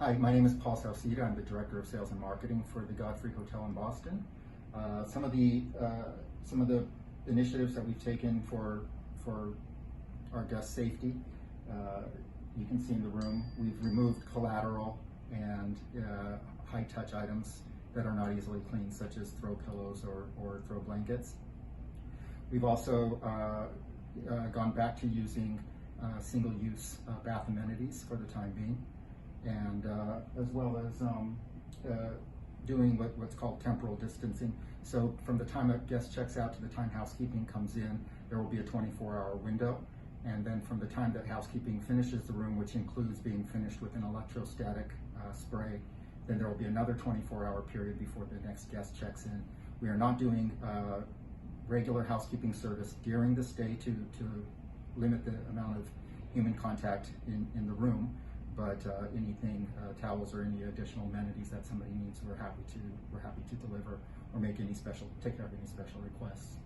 Hi, my name is Paul Sauceda. I'm the Director of Sales and Marketing for the Godfrey Hotel in Boston. Some of the initiatives that we've taken for our guest safety, you can see in the room, we've removed collateral and high-touch items that are not easily cleaned, such as throw pillows or throw blankets. We've also gone back to using single-use bath amenities for the time being, and as well as doing what's called temporal distancing. So from the time a guest checks out to the time housekeeping comes in, there will be a 24-hour window. And then from the time that housekeeping finishes the room, which includes being finished with an electrostatic spray, then there will be another 24-hour period before the next guest checks in. We are not doing regular housekeeping service during the stay to limit the amount of human contact in the room, but anything, towels or any additional amenities that somebody needs, we're happy to deliver or take care of any special requests.